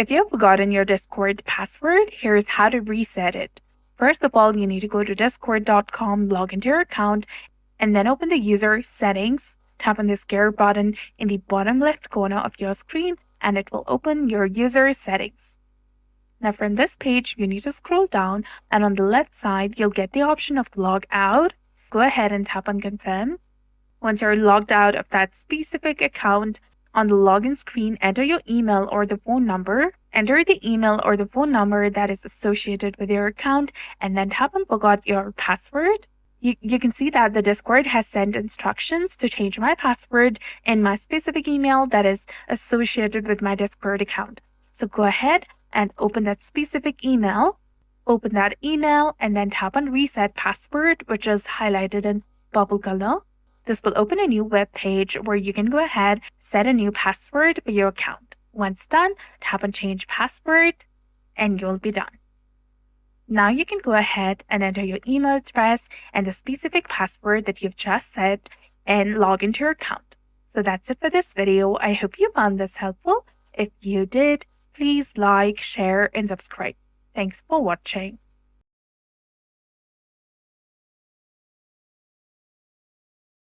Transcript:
If you have forgotten your Discord password, here's how to reset it. First of all, you need to go to discord.com, log into your account, and then open the user settings. Tap on this gear button in the bottom left corner of your screen, and it will open your user settings. Now from this page, you need to scroll down, and on the left side, you'll get the option of log out. Go ahead and tap on confirm. Once you're logged out of that specific account, on the login screen, enter your email or the phone number. Enter the email or the phone number that is associated with your account, and then tap on forgot your password. You can see that the Discord has sent instructions to change my password in my specific email that is associated with my Discord account. So go ahead and open that specific email. Open that email and then tap on reset password, which is highlighted in purple color. This will open a new web page where you can go ahead, set a new password for your account. Once done, tap on change password and you'll be done. Now you can go ahead and enter your email address and the specific password that you've just set and log into your account. So that's it for this video. I hope you found this helpful. If you did, please like, share, and subscribe. Thanks for watching.